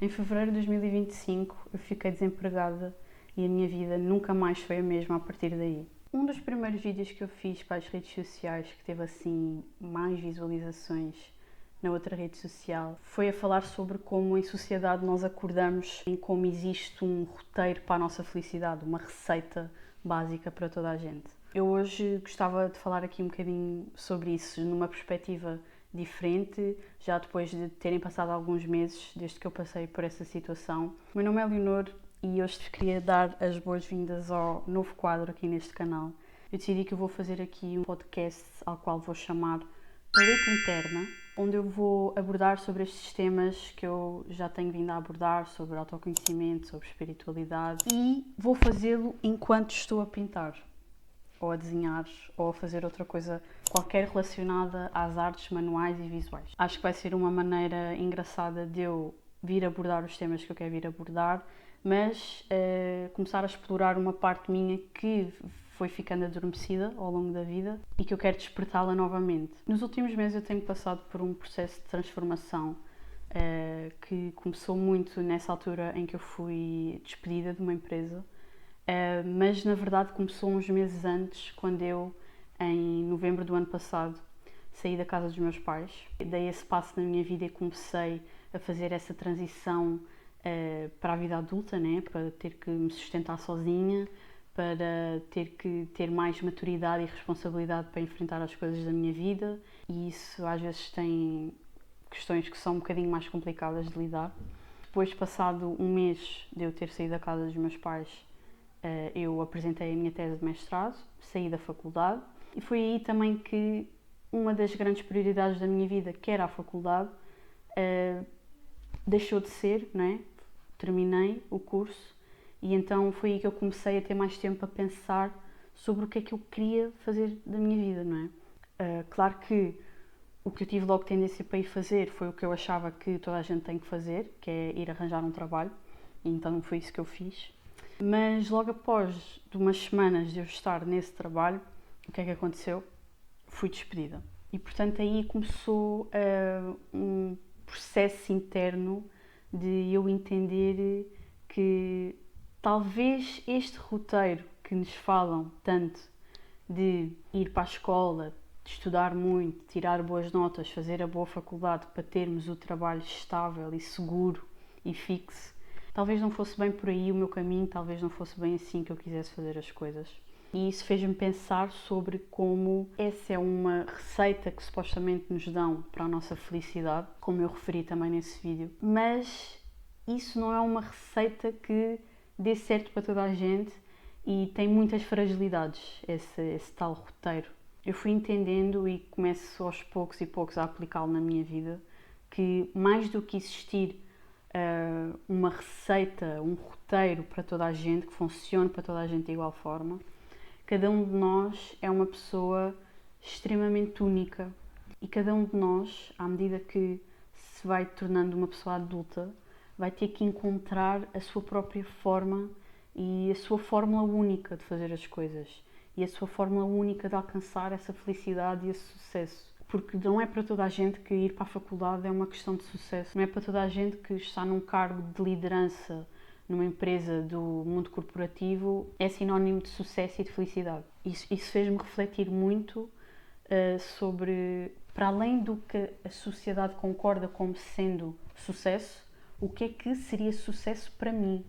Em fevereiro de 2025 eu fiquei desempregada e a minha vida nunca mais foi a mesma a partir daí. Um dos primeiros vídeos que eu fiz para as redes sociais, que teve assim mais visualizações na outra rede social, foi a falar sobre como em sociedade nós acordamos em como existe um roteiro para a nossa felicidade, uma receita básica para toda a gente. Eu hoje gostava de falar aqui um bocadinho sobre isso, numa perspectiva diferente, já depois de terem passado alguns meses desde que eu passei por essa situação. O meu nome é Leonor e hoje queria dar as boas-vindas ao novo quadro aqui neste canal. Eu decidi que eu vou fazer aqui um podcast ao qual vou chamar Paleta Interna, onde eu vou abordar sobre estes temas que eu já tenho vindo a abordar, sobre autoconhecimento, sobre espiritualidade, e vou fazê-lo enquanto estou a pintar, ou a desenhar, ou a fazer outra coisa qualquer relacionada às artes manuais e visuais. Acho que vai ser uma maneira engraçada de eu vir abordar os temas que eu quero vir abordar, mas começar a explorar uma parte minha que foi ficando adormecida ao longo da vida e que eu quero despertá-la novamente. Nos últimos meses eu tenho passado por um processo de transformação que começou muito nessa altura em que eu fui despedida de uma empresa, mas na verdade começou uns meses antes, quando eu, em novembro do ano passado, saí da casa dos meus pais. Dei esse passo na minha vida e comecei a fazer essa transição para a vida adulta, né? Para ter que me sustentar sozinha, para ter que ter mais maturidade e responsabilidade para enfrentar as coisas da minha vida, e isso às vezes tem questões que são um bocadinho mais complicadas de lidar. Depois, passado um mês de eu ter saído da casa dos meus pais, eu apresentei a minha tese de mestrado, saí da faculdade e foi aí também que uma das grandes prioridades da minha vida, que era a faculdade, deixou de ser, não é? Terminei o curso e então foi aí que eu comecei a ter mais tempo a pensar sobre o que é que eu queria fazer da minha vida, não é? Claro que o que eu tive logo tendência para ir fazer foi o que eu achava que toda a gente tem que fazer, que é ir arranjar um trabalho, e então foi isso que eu fiz. Mas logo após de umas semanas de eu estar nesse trabalho, o que é que aconteceu? Fui despedida. E portanto aí começou um processo interno de eu entender que talvez este roteiro que nos falam tanto de ir para a escola, de estudar muito, tirar boas notas, fazer a boa faculdade para termos o trabalho estável e seguro e fixo, talvez não fosse bem por aí o meu caminho, talvez não fosse bem assim que eu quisesse fazer as coisas. E isso fez-me pensar sobre como essa é uma receita que supostamente nos dão para a nossa felicidade, como eu referi também nesse vídeo, mas isso não é uma receita que dê certo para toda a gente e tem muitas fragilidades, esse tal roteiro. Eu fui entendendo e começo aos poucos e poucos a aplicá-lo na minha vida, que mais do que existir uma receita, um roteiro para toda a gente, que funcione para toda a gente de igual forma, cada um de nós é uma pessoa extremamente única e cada um de nós, à medida que se vai tornando uma pessoa adulta, vai ter que encontrar a sua própria forma e a sua fórmula única de fazer as coisas e a sua fórmula única de alcançar essa felicidade e esse sucesso. Porque não é para toda a gente que ir para a faculdade é uma questão de sucesso, não é para toda a gente que está num cargo de liderança numa empresa do mundo corporativo é sinónimo de sucesso e de felicidade. Isso fez-me refletir muito sobre, para além do que a sociedade concorda como sendo sucesso, o que é que seria sucesso para mim?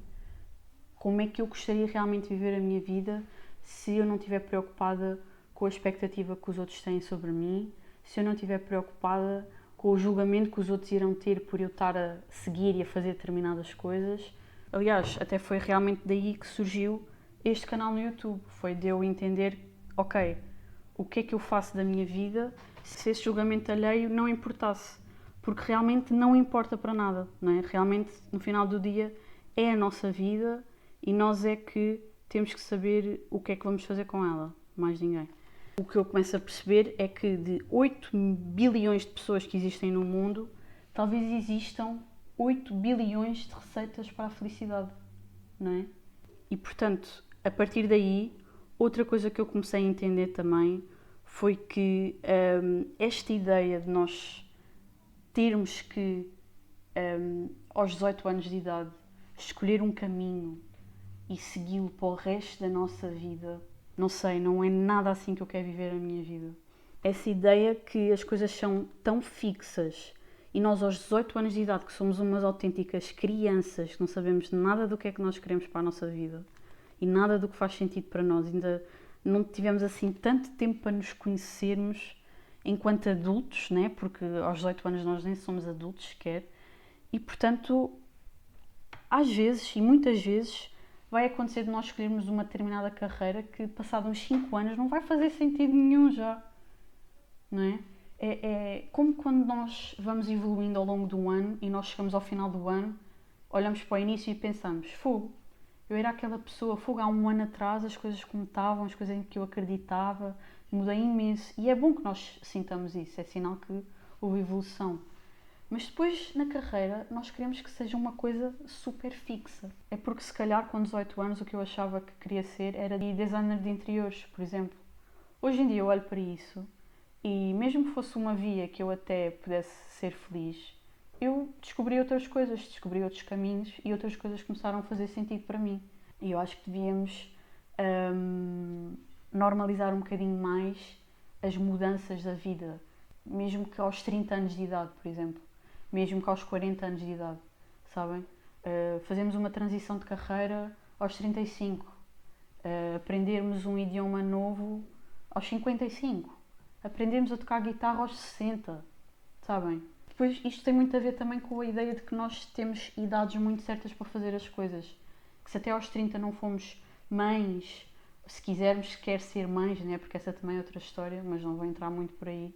Como é que eu gostaria realmente de viver a minha vida se eu não estiver preocupada com a expectativa que os outros têm sobre mim, se eu não estiver preocupada com o julgamento que os outros irão ter por eu estar a seguir e a fazer determinadas coisas. Aliás, até foi realmente daí que surgiu este canal no YouTube. Foi de eu entender, ok, o que é que eu faço da minha vida se esse julgamento alheio não importasse. Porque realmente não importa para nada, não é? Realmente, no final do dia, é a nossa vida e nós é que temos que saber o que é que vamos fazer com ela, mais ninguém. O que eu começo a perceber é que de 8 bilhões de pessoas que existem no mundo, talvez existam 8 bilhões de receitas para a felicidade, não é? E portanto, a partir daí, outra coisa que eu comecei a entender também foi que esta ideia de nós termos que aos 18 anos de idade, escolher um caminho e segui-lo para o resto da nossa vida, não sei, não é nada assim que eu quero viver a minha vida. Essa ideia que as coisas são tão fixas e nós aos 18 anos de idade, que somos umas autênticas crianças, que não sabemos nada do que é que nós queremos para a nossa vida e nada do que faz sentido para nós, ainda não tivemos assim tanto tempo para nos conhecermos enquanto adultos, né? Porque aos 18 anos nós nem somos adultos sequer, e portanto, às vezes e muitas vezes vai acontecer de nós escolhermos uma determinada carreira que, passados uns 5 anos, não vai fazer sentido nenhum já, não é? É como quando nós vamos evoluindo ao longo do ano e nós chegamos ao final do ano, olhamos para o início e pensamos, fogo, eu era aquela pessoa, fogo, há um ano atrás as coisas como estavam, as coisas em que eu acreditava, mudei imenso. E é bom que nós sintamos isso, é sinal que houve evolução. Mas depois, na carreira, nós queremos que seja uma coisa super fixa. É porque, se calhar, com 18 anos, o que eu achava que queria ser era designer de interiores, por exemplo. Hoje em dia eu olho para isso e, mesmo que fosse uma via que eu até pudesse ser feliz, eu descobri outras coisas, descobri outros caminhos e outras coisas começaram a fazer sentido para mim. E eu acho que devíamos normalizar um bocadinho mais as mudanças da vida, mesmo que aos 30 anos de idade, por exemplo, mesmo que aos 40 anos de idade, sabem? Fazemos uma transição de carreira aos 35, aprendermos um idioma novo aos 55, aprendermos a tocar guitarra aos 60, sabem? Depois, isto tem muito a ver também com a ideia de que nós temos idades muito certas para fazer as coisas. Que se até aos 30 não fomos mães, se quisermos sequer ser mães, né? Porque essa também é outra história, mas não vou entrar muito por aí.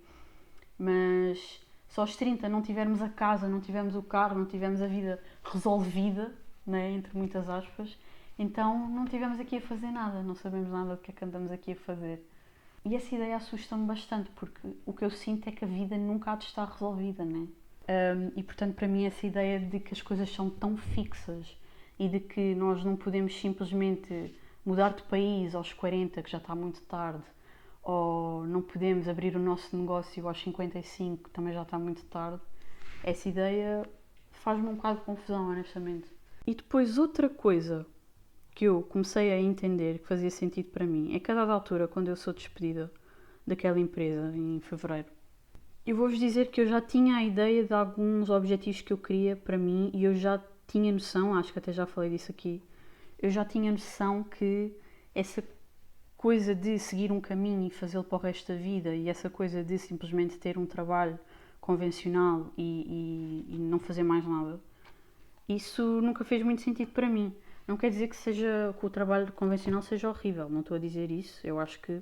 Mas se aos 30 não tivermos a casa, não tivermos o carro, não tivermos a vida resolvida, né? Entre muitas aspas, então não estivemos aqui a fazer nada, não sabemos nada do que é que andamos aqui a fazer. E essa ideia assusta-me bastante, porque o que eu sinto é que a vida nunca há de estar resolvida, né? E portanto, para mim, essa ideia de que as coisas são tão fixas e de que nós não podemos simplesmente mudar de país aos 40, que já está muito tarde, ou não podemos abrir o nosso negócio aos 55, que também já está muito tarde, essa ideia faz-me um bocado de confusão, honestamente. E depois, outra coisa que eu comecei a entender que fazia sentido para mim é que a dada altura, quando eu sou despedida daquela empresa em fevereiro, eu vou-vos dizer que eu já tinha a ideia de alguns objetivos que eu queria para mim e eu já tinha noção, acho que até já falei disso aqui, eu já tinha noção que essa coisa de seguir um caminho e fazê-lo para o resto da vida e essa coisa de simplesmente ter um trabalho convencional e não fazer mais nada, isso nunca fez muito sentido para mim. Não quer dizer que o trabalho convencional seja horrível, não estou a dizer isso. Eu acho que,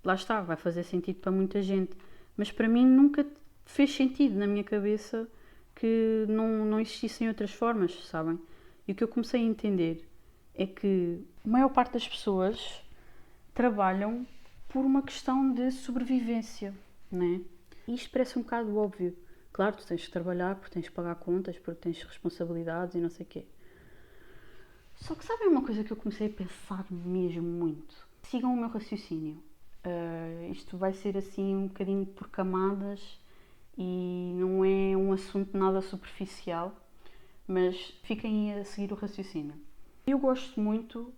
lá está, vai fazer sentido para muita gente. Mas para mim nunca fez sentido na minha cabeça que não existissem outras formas, sabem? E o que eu comecei a entender é que a maior parte das pessoas trabalham por uma questão de sobrevivência, né? E isto parece um bocado óbvio. Claro, tu tens que trabalhar porque tens que pagar contas, porque tens responsabilidades e não sei o quê. Só que sabem uma coisa que eu comecei a pensar mesmo muito? Sigam o meu raciocínio. Isto vai ser assim um bocadinho por camadas e não é um assunto nada superficial, mas fiquem a seguir o raciocínio. Eu gosto muito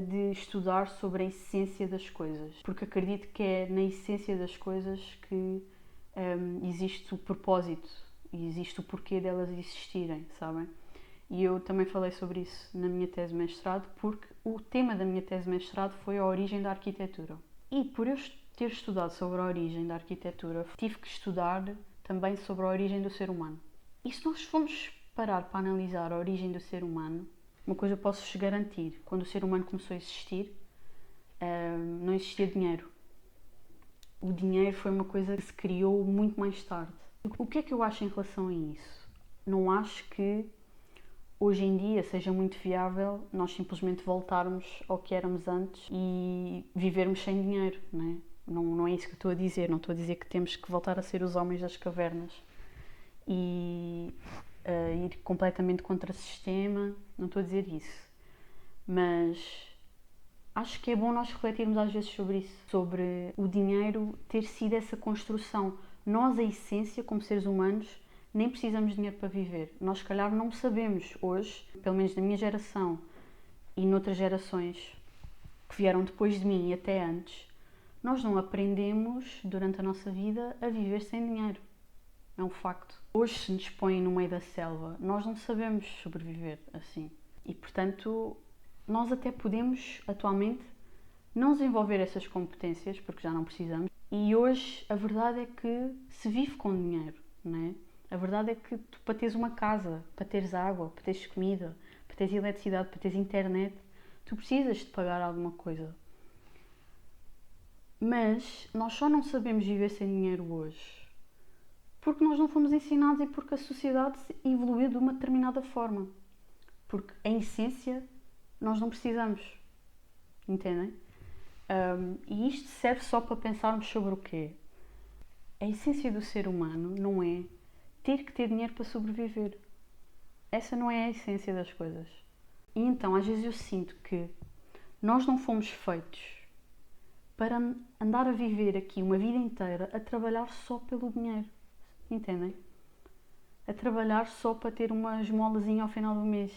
de estudar sobre a essência das coisas, porque acredito que é na essência das coisas que existe o propósito e existe o porquê delas existirem, sabem? E eu também falei sobre isso na minha tese de mestrado, porque o tema da minha tese de mestrado foi a origem da arquitetura. E por eu ter estudado sobre a origem da arquitetura, tive que estudar também sobre a origem do ser humano. E se nós formos parar para analisar a origem do ser humano, uma coisa eu posso-vos garantir: quando o ser humano começou a existir, não existia dinheiro. O dinheiro foi uma coisa que se criou muito mais tarde. O que é que eu acho em relação a isso? Não acho que hoje em dia seja muito viável nós simplesmente voltarmos ao que éramos antes e vivermos sem dinheiro, né? Não é isso que eu estou a dizer. Não estou a dizer que temos que voltar a ser os homens das cavernas e ir completamente contra o sistema. Não estou a dizer isso. Mas acho que é bom nós refletirmos às vezes sobre isso, sobre o dinheiro ter sido essa construção. Nós, a essência, como seres humanos, nem precisamos de dinheiro para viver. Nós, se calhar, não sabemos hoje, pelo menos na minha geração e noutras gerações que vieram depois de mim e até antes, nós não aprendemos, durante a nossa vida, a viver sem dinheiro. É um facto. Hoje, se nos põem no meio da selva, nós não sabemos sobreviver assim. E, portanto, nós até podemos, atualmente, não desenvolver essas competências, porque já não precisamos. E hoje, a verdade é que se vive com dinheiro, não é? A verdade é que tu, para teres uma casa, para teres água, para teres comida, para teres eletricidade, para teres internet, tu precisas de pagar alguma coisa. Mas nós só não sabemos viver sem dinheiro hoje porque nós não fomos ensinados e porque a sociedade evoluiu de uma determinada forma. Porque, em essência, nós não precisamos. Entendem? E isto serve só para pensarmos sobre o quê? A essência do ser humano não é ter que ter dinheiro para sobreviver. Essa não é a essência das coisas. E então, às vezes eu sinto que nós não fomos feitos para andar a viver aqui uma vida inteira a trabalhar só pelo dinheiro. Entendem? A trabalhar só para ter uma esmolazinha ao final do mês.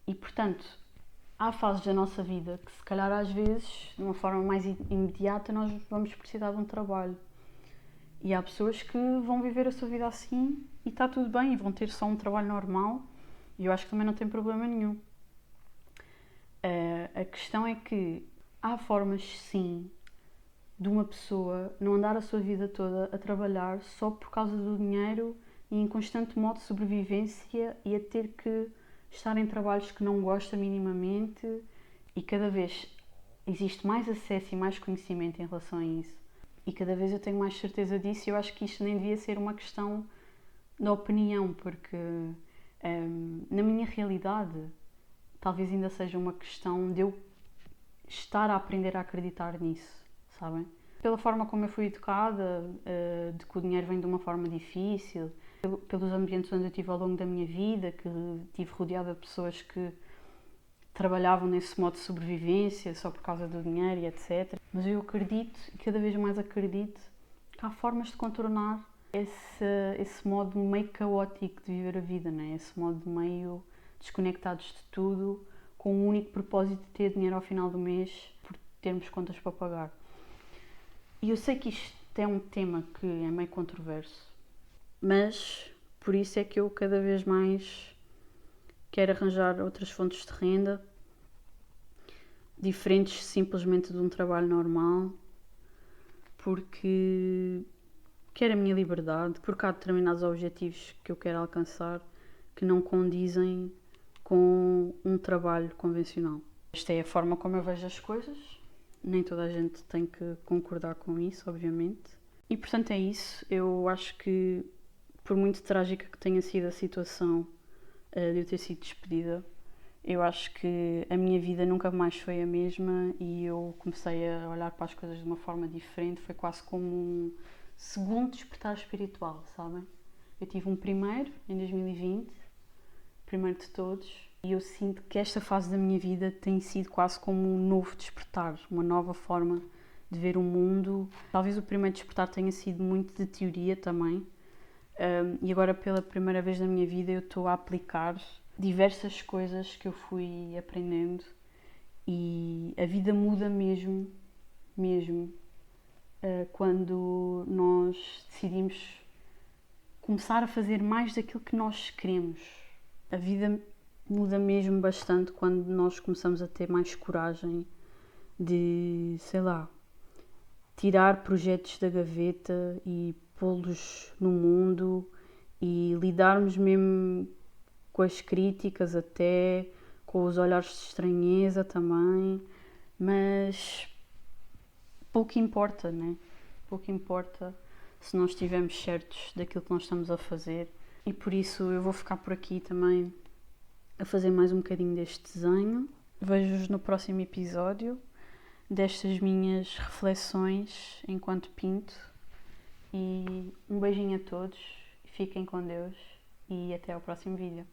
E, portanto, há fases da nossa vida que, se calhar, às vezes, de uma forma mais imediata, nós vamos precisar de um trabalho. E há pessoas que vão viver a sua vida assim e está tudo bem, e vão ter só um trabalho normal. E eu acho que também não tem problema nenhum. A questão é que há formas, sim, de uma pessoa não andar a sua vida toda a trabalhar só por causa do dinheiro e em constante modo de sobrevivência e a ter que estar em trabalhos que não gosta minimamente, e cada vez existe mais acesso e mais conhecimento em relação a isso. E cada vez eu tenho mais certeza disso, e eu acho que isto nem devia ser uma questão de opinião, porque na minha realidade talvez ainda seja uma questão de eu estar a aprender a acreditar nisso. Sabem? Pela forma como eu fui educada, de que o dinheiro vem de uma forma difícil, pelos ambientes onde eu estive ao longo da minha vida, que estive rodeada de pessoas que trabalhavam nesse modo de sobrevivência só por causa do dinheiro e etc. Mas eu acredito, e cada vez mais acredito, que há formas de contornar esse modo meio caótico de viver a vida, né? Esse modo meio desconectados de tudo, com o único propósito de ter dinheiro ao final do mês, por termos contas para pagar. E eu sei que isto é um tema que é meio controverso, mas por isso é que eu cada vez mais quero arranjar outras fontes de renda, diferentes simplesmente de um trabalho normal, porque quero a minha liberdade, porque há determinados objetivos que eu quero alcançar que não condizem com um trabalho convencional. Esta é a forma como eu vejo as coisas. Nem toda a gente tem que concordar com isso, obviamente. E, portanto, é isso. Eu acho que, por muito trágica que tenha sido a situação de eu ter sido despedida, eu acho que a minha vida nunca mais foi a mesma e eu comecei a olhar para as coisas de uma forma diferente. Foi quase como um segundo despertar espiritual, sabem? Eu tive um primeiro, em 2020, primeiro de todos. E eu sinto que esta fase da minha vida tem sido quase como um novo despertar, uma nova forma de ver o mundo. Talvez o primeiro despertar tenha sido muito de teoria também. E agora, pela primeira vez na minha vida, eu estou a aplicar diversas coisas que eu fui aprendendo. E a vida muda mesmo, quando nós decidimos começar a fazer mais daquilo que nós queremos. A vida muda mesmo bastante quando nós começamos a ter mais coragem de, sei lá, tirar projetos da gaveta e pô-los no mundo e lidarmos mesmo com as críticas, até com os olhares de estranheza também, mas pouco importa, né? Pouco importa se nós estivermos certos daquilo que nós estamos a fazer. E por isso eu vou ficar por aqui também a fazer mais um bocadinho deste desenho. Vejo-vos no próximo episódio destas minhas reflexões enquanto pinto. E um beijinho a todos, fiquem com Deus e até ao próximo vídeo.